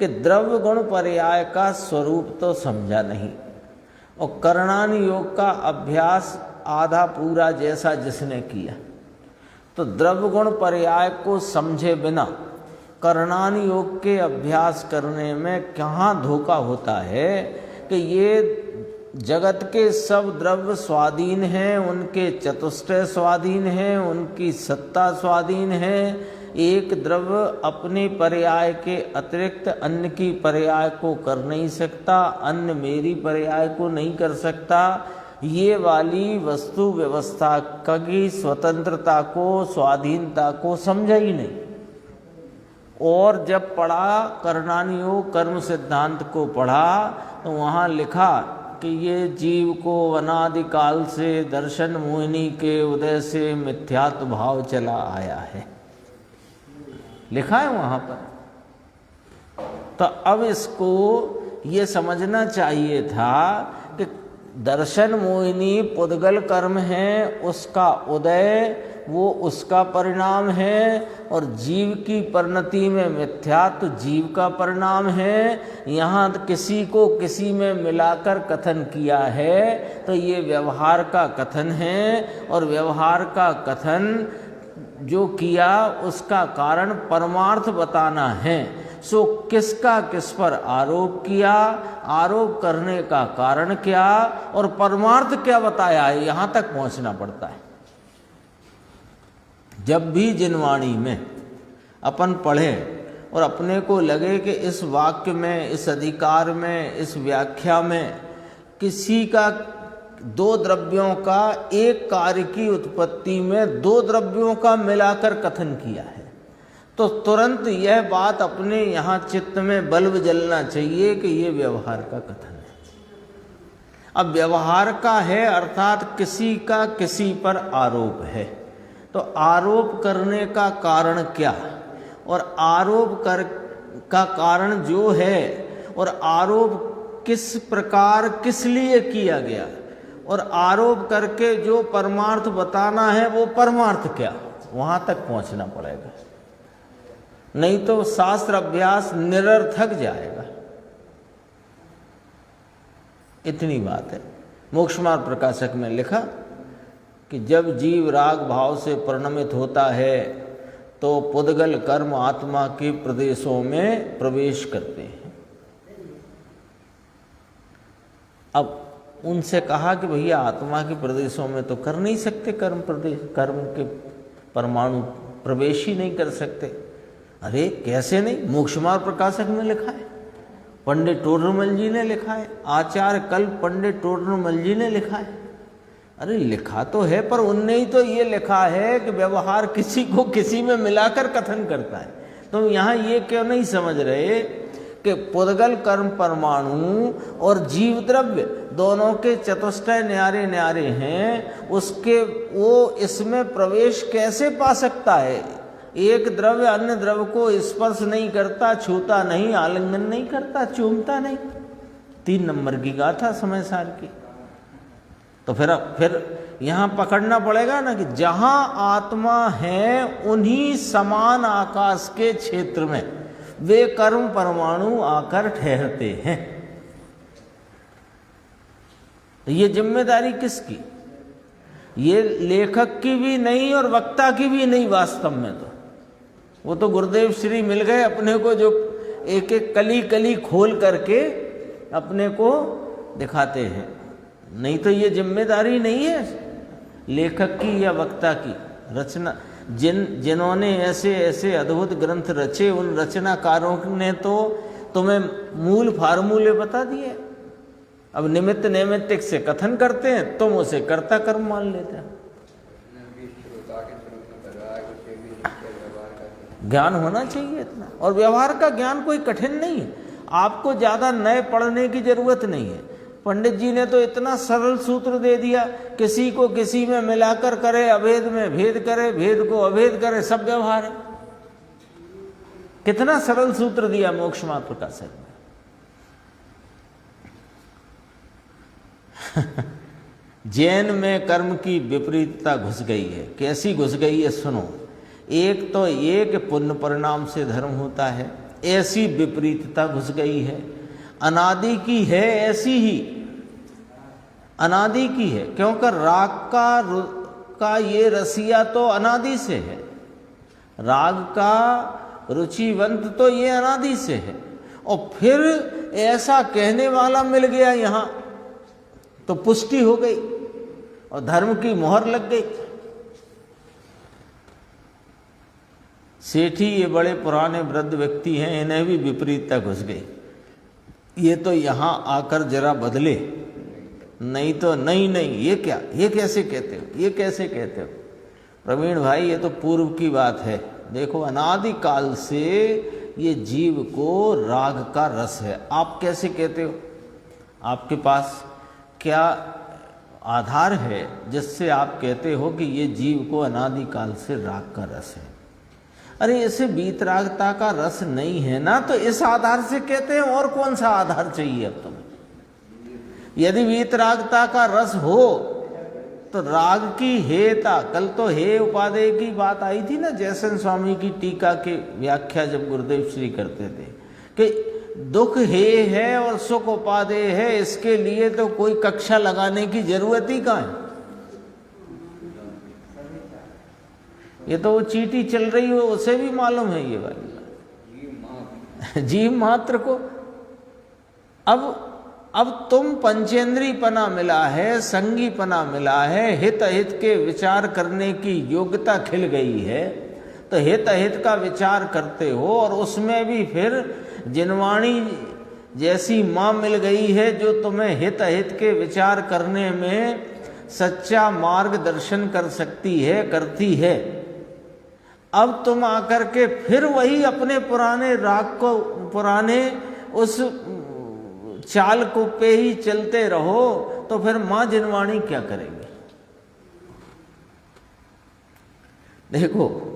कि द्रव्य गुण पर्याय का स्वरूप तो समझा नहीं, और करणान योग का अभ्यास आधा पूरा जैसा जिसने किया, तो द्रव्य गुण पर्याय को समझे बिना करणान योग के अभ्यास करने में कहाँ धोखा होता है कि ये जगत के सब द्रव्य स्वाधीन हैं, उनके चतुष्टय स्वाधीन हैं, उनकी सत्ता स्वाधीन है। एक द्रव्य अपने पर्याय के अतिरिक्त अन्य की पर्याय को कर नहीं सकता, अन्य मेरी पर्याय को नहीं कर सकता। ये वाली वस्तु व्यवस्था की स्वतंत्रता को, स्वाधीनता को समझा ही नहीं। और जब पढ़ा करणानि योग कर्म सिद्धांत को पढ़ा तो वहाँ लिखा कि ये जीव को अनादिकाल से दर्शन मोहिनी के उदय से मिथ्यात्व भाव चला आया है, लिखा है वहाँ पर। तो अब इसको ये समझना चाहिए था कि दर्शन मोहिनी पुद्गल कर्म है, उसका उदय वो उसका परिणाम है, और जीव की परिणति में मिथ्यात्व जीव का परिणाम है। यहाँ किसी को किसी में मिलाकर कथन किया है तो ये व्यवहार का कथन है, और व्यवहार का कथन जो किया उसका कारण परमार्थ बताना है। सो किसका किस पर आरोप किया, आरोप करने का कारण क्या और परमार्थ क्या बताया है, यहाँ तक पहुँचना पड़ता है। जब भी जिनवाणी में अपन पढ़ें और अपने को लगे कि इस वाक्य में, इस अधिकार में, इस व्याख्या में किसी का दो द्रव्यों का एक कार्य की उत्पत्ति में दो द्रव्यों का मिलाकर कथन किया है, तो तुरंत यह बात अपने यहाँ चित्त में बल्ब जलना चाहिए कि ये व्यवहार का कथन है। अब व्यवहार का है अर्थात किसी का किसी पर आरोप है, तो आरोप करने का कारण क्या और आरोप का कारण जो है, और आरोप किस प्रकार किस लिए किया गया, और आरोप करके जो परमार्थ बताना है वो परमार्थ क्या, वहाँ तक पहुँचना पड़ेगा, नहीं तो शास्त्र अभ्यास निरर्थक जाएगा। इतनी बात है। मोक्ष मार्ग प्रकाशक में लिखा कि जब जीव राग भाव से परिणमित होता है तो पुद्गल कर्म आत्मा के प्रदेशों में प्रवेश करते हैं। अब उनसे कहा कि भैया आत्मा के प्रदेशों में तो कर नहीं सकते, कर्म के परमाणु प्रवेश ही नहीं कर सकते। अरे कैसे नहीं, मोक्ष मार्ग प्रकाशक में लिखा है, पंडित टोडरमल जी ने लिखा है, आचार्य कल्प पंडित टोडरमल जी ने लिखा है। अरे लिखा तो है, पर उनने ही तो ये लिखा है कि व्यवहार किसी को किसी में मिलाकर कथन करता है। तो यहाँ ये क्यों नहीं समझ रहे कि पुद्गल कर्म परमाणु और जीव द्रव्य दोनों के चतुष्टय न्यारे न्यारे हैं, उसके वो इसमें प्रवेश कैसे पा सकता है। एक द्रव्य अन्य द्रव्य को स्पर्श नहीं करता, छूता नहीं, आलिंगन नहीं करता, चूमता नहीं। 3 नंबर की गाथा समय सार की। तो फिर यहाँ पकड़ना पड़ेगा ना कि जहाँ आत्मा है उन्हीं समान आकाश के क्षेत्र में वे कर्म परमाणु आकर ठहरते हैं। ये जिम्मेदारी किसकी? ये लेखक की भी नहीं और वक्ता की भी नहीं, वास्तव में तो वो तो गुरुदेव श्री मिल गए अपने को, जो एक एक कली कली खोल करके अपने को दिखाते हैं। नहीं तो ये जिम्मेदारी नहीं है लेखक की या वक्ता की। रचना जिन्होंने ऐसे ऐसे अद्भुत ग्रंथ रचे, उन रचनाकारों ने तो तुम्हें मूल फार्मूले बता दिए। अब निमित्त नैमित्तिक से कथन करते हैं, तुम उसे कर्ता कर्म मान लेते हैं। ज्ञान होना चाहिए इतना, और व्यवहार का ज्ञान कोई कठिन नहीं है। आपको ज़्यादा नए पढ़ने की जरूरत नहीं है। पंडित जी ने तो इतना सरल सूत्र दे दिया, किसी को किसी में मिलाकर करे, अभेद में भेद करे, भेद को अभेद करे, सब व्यवहार है। कितना सरल सूत्र दिया मोक्ष मार्ग प्रकाशक ने। जैन में कर्म की विपरीतता घुस गई है। कैसी घुस गई है सुनो। एक तो ये कि पुण्य परिणाम से धर्म होता है, ऐसी विपरीतता घुस गई है। अनादि की है, ऐसी ही अनादि की है, क्योंकि राग का ये रसिया तो अनादि से है, राग का रुचिवंत तो ये अनादि से है, और फिर ऐसा कहने वाला मिल गया यहाँ तो पुष्टि हो गई और धर्म की मोहर लग गई। सेठी ये बड़े पुराने वृद्ध व्यक्ति हैं, इन्हें भी विपरीतता घुस गई। ये तो यहाँ आकर जरा बदले, नहीं तो नहीं ये क्या, ये कैसे कहते हो, ये कैसे कहते हो। प्रवीण भाई ये तो पूर्व की बात है, देखो अनादि काल से ये जीव को राग का रस है। आप कैसे कहते हो? आपके पास क्या आधार है जिससे आप कहते हो कि ये जीव को अनादि काल से राग का रस है? अरे इसे वीतरागता का रस नहीं है ना, तो इस आधार से कहते हैं। और कौन सा आधार चाहिए अब तुम्हें? यदि वीतरागता का रस हो तो राग की हेता, कल तो हे उपादेय की बात आई थी ना, जयसन स्वामी की टीका की व्याख्या जब गुरुदेव श्री करते थे कि दुख हे है और सुख उपादेय है, इसके लिए तो कोई कक्षा लगाने की जरूरत ही कहाँ है। ये तो वो चींटी चल रही हो उसे भी मालूम है ये वाली जीव मात्र को। अब तुम पंचेंद्री पना मिला है, संगी पना मिला है, हित अहित के विचार करने की योग्यता खिल गई है, तो हित अहित का विचार करते हो। और उसमें भी फिर जिनवाणी जैसी माँ मिल गई है जो तुम्हें हित अहित के विचार करने में सच्चा मार्गदर्शन कर सकती है, करती है। अब तुम आकर के फिर वही अपने पुराने राग को, पुराने उस चाल को पे ही चलते रहो, तो फिर मां जिनवाणी क्या करेंगे? देखो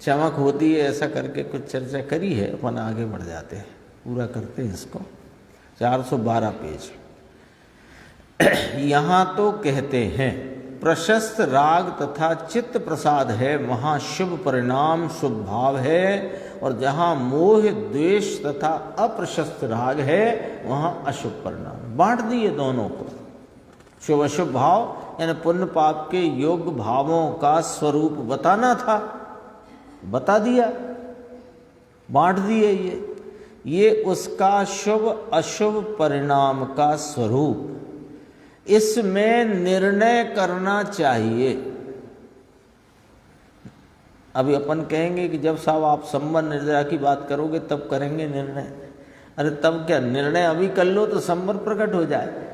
चमक होती है, ऐसा करके कुछ चर्चा करी है, अपन आगे बढ़ जाते हैं, पूरा करते हैं इसको। 412 पेज। यहां तो कहते हैं प्रशस्त राग तथा चित्त प्रसाद है, वहाँ शुभ परिणाम शुभ भाव है, और जहाँ मोह द्वेष तथा अप्रशस्त राग है वहाँ अशुभ परिणाम। बांट दिए दोनों को। शुभ अशुभ भाव यानी पुण्य पाप के योग्य भावों का स्वरूप बताना था, बता दिया, बांट दिए। ये उसका शुभ अशुभ परिणाम का स्वरूप, इसमें निर्णय करना चाहिए। अभी अपन कहेंगे कि जब साहब आप संबर निर्जरा की बात करोगे तब करेंगे निर्णय। अरे तब क्या, निर्णय अभी कर लो तो संबर प्रकट हो जाए।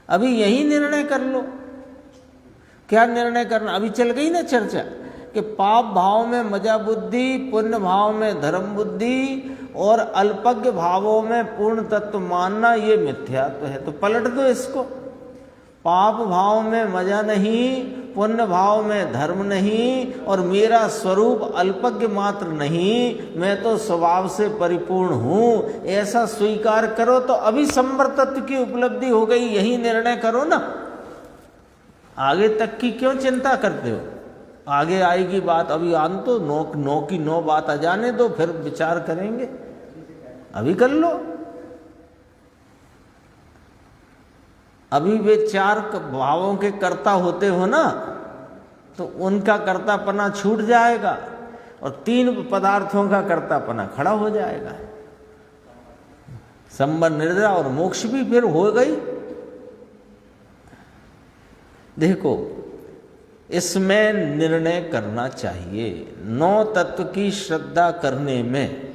अभी यही निर्णय कर लो। क्या निर्णय करना? अभी चल गई ना चर्चा कि पाप भाव में मजा बुद्धि, पुण्य भाव में धर्म बुद्धि, और अल्पज्ञ भावों में पूर्ण तत्व मानना, ये मिथ्यात्व है। तो पलट दो इसको। पाप भाव में मजा नहीं, पुण्य भाव में धर्म नहीं, और मेरा स्वरूप अल्पज्ञ मात्र नहीं, मैं तो स्वभाव से परिपूर्ण हूं, ऐसा स्वीकार करो तो अभी संवर तत्व की उपलब्धि हो गई। यही निर्णय करो ना। आगे तक की क्यों चिंता करते हो? आगे आएगी बात, अभी आन तो नो की नो बात आ जाने दो, फिर विचार करेंगे। अभी कर लो। अभी वे चार भावों के कर्ता होते हो ना, तो उनका कर्तापना छूट जाएगा और 3 पदार्थों का कर्तापना खड़ा हो जाएगा। संबर निर्जरा और मोक्ष भी फिर हो गई। देखो इसमें निर्णय करना चाहिए। 9 तत्व की श्रद्धा करने में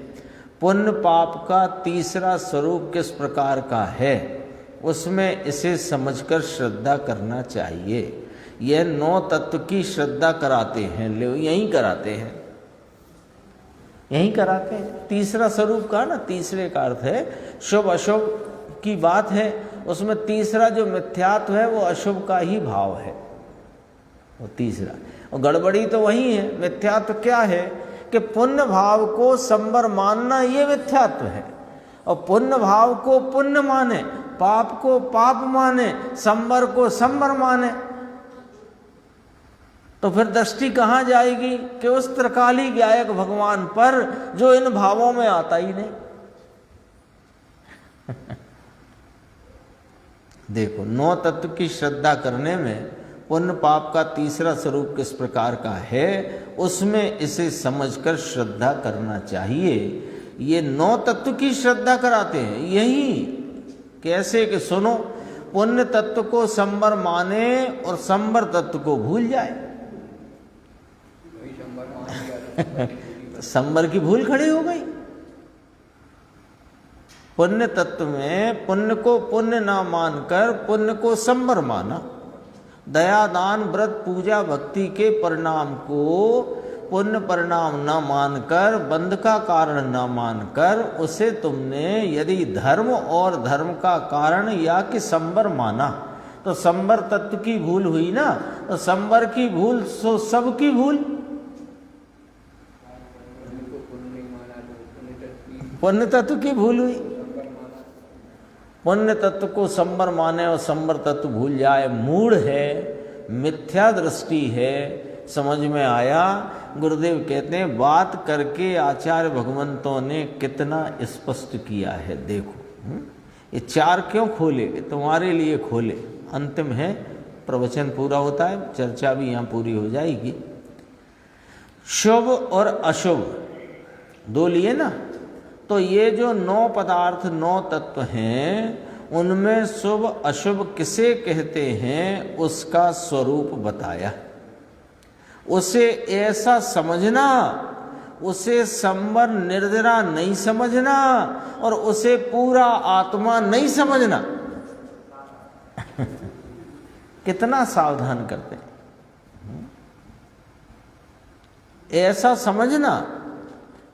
पुण्य पाप का तीसरा स्वरूप किस प्रकार का है, उसमें इसे समझकर श्रद्धा करना चाहिए। यह 9 तत्व की श्रद्धा कराते हैं, यहीं कराते हैं, यहीं कराते हैं। तीसरा स्वरूप का ना, तीसरे का अर्थ है शुभ अशुभ की बात है। उसमें तीसरा जो मिथ्यात्व है वो अशुभ का ही भाव है, वो तीसरा। और गड़बड़ी तो वही है। मिथ्यात्व क्या है कि पुण्य भाव को संबर मानना, ये मिथ्यात्व है। और पुण्य भाव को पुण्य माने, पाप को पाप माने, संबर को संबर माने, तो फिर दृष्टि कहाँ जाएगी? कि उस त्रिकाली गायक भगवान पर जो इन भावों में आता ही नहीं। देखो 9 तत्व की श्रद्धा करने में पुण्य पाप का तीसरा स्वरूप किस प्रकार का है, उसमें इसे समझकर श्रद्धा करना चाहिए। ये 9 तत्व की श्रद्धा कराते हैं। यही कैसे कि सुनो, पुण्य तत्व को संबर माने और संबर तत्व को भूल जाए। संबर की भूल खड़ी हो गई। पुण्य तत्व में पुण्य को पुण्य ना मानकर पुण्य को संबर माना, दया दान व्रत पूजा भक्ति के परिणाम को पुण्य परिणाम न मानकर, बंध का कारण न मानकर, उसे तुमने यदि धर्म और धर्म का कारण या कि संवर माना, तो संवर तत्व की भूल हुई ना। तो संवर की भूल सो सबकी भूल। पुण्य तत्व की भूल हुई। पुण्य तत्व को संवर माने और संवर तत्व भूल जाए, मूढ़ है, मिथ्या दृष्टि है। समझ में आया? गुरुदेव कहते हैं बात करके आचार्य भगवंतों ने कितना स्पष्ट किया है। देखो ये चार क्यों खोले, तुम्हारे लिए खोले। अंतिम है, प्रवचन पूरा होता है, चर्चा भी यहाँ पूरी हो जाएगी। शुभ और अशुभ दो लिए ना, तो ये जो 9 पदार्थ 9 तत्व हैं, उनमें शुभ अशुभ किसे कहते हैं उसका स्वरूप बताया। उसे ऐसा समझना, उसे संवर निर्जरा नहीं समझना और उसे पूरा आत्मा नहीं समझना। कितना सावधान करते हैं। ऐसा समझना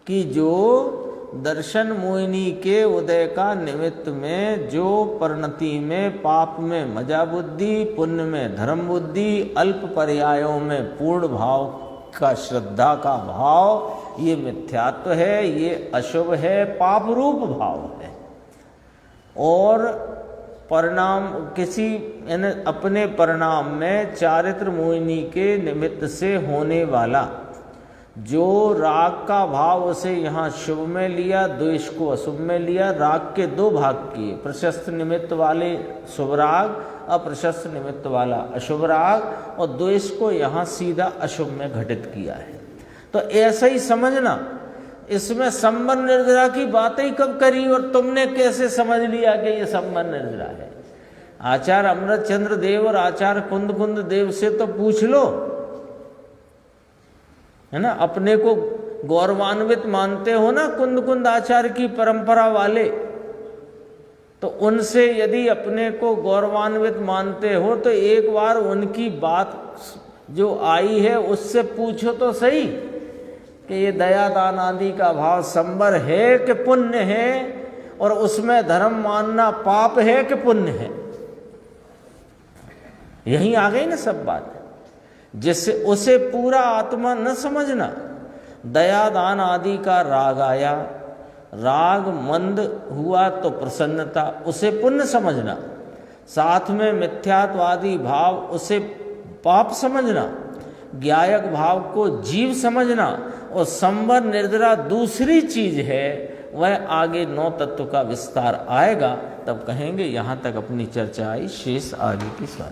कि जो दर्शन मोहिनी के उदय का निमित्त में, जो परिणति में पाप में मजा बुद्धि, पुण्य में धर्म बुद्धि, अल्प पर्यायों में पूर्ण भाव का श्रद्धा का भाव, ये मिथ्यात्व है, ये अशुभ है, पाप रूप भाव है। और परिणाम किसी अपने परिणाम में चारित्र मोहिनी के निमित्त से होने वाला जो राग का भाव, उसे यहाँ शुभ में लिया, द्वेष को अशुभ में लिया। राग के 2 भाग किए, प्रशस्त निमित्त वाले शुभ राग, अप्रशस्त निमित्त वाला अशुभ राग, और द्वेष को यहाँ सीधा अशुभ में घटित किया है। तो ऐसा ही समझना। इसमें संवर निर्जरा की बातें ही कब करी और तुमने कैसे समझ लिया कि ये संवर निर्जरा है? आचार्य अमृत चंद्र देव और आचार्य कुंद देव से तो पूछ लो, है ना। अपने को गौरवान्वित मानते हो ना कुंद आचार्य की परंपरा वाले, तो उनसे यदि अपने को गौरवान्वित मानते हो तो एक बार उनकी बात जो आई है उससे पूछो तो सही कि ये दया दान आदि का भाव संवर है कि पुण्य है, और उसमें धर्म मानना पाप है कि पुण्य है। यही आ गई ना सब बात। जिससे उसे पूरा आत्मा न समझना। दया दान आदि का राग आया, राग मंद हुआ तो प्रसन्नता, उसे पुण्य समझना। साथ में मिथ्यात्वादी भाव, उसे पाप समझना। ज्ञायक भाव को जीव समझना। और संवर निर्जरा दूसरी चीज है, वह आगे 9 तत्व का विस्तार आएगा, तब कहेंगे। यहाँ तक अपनी चर्चा आई, शेष आगे की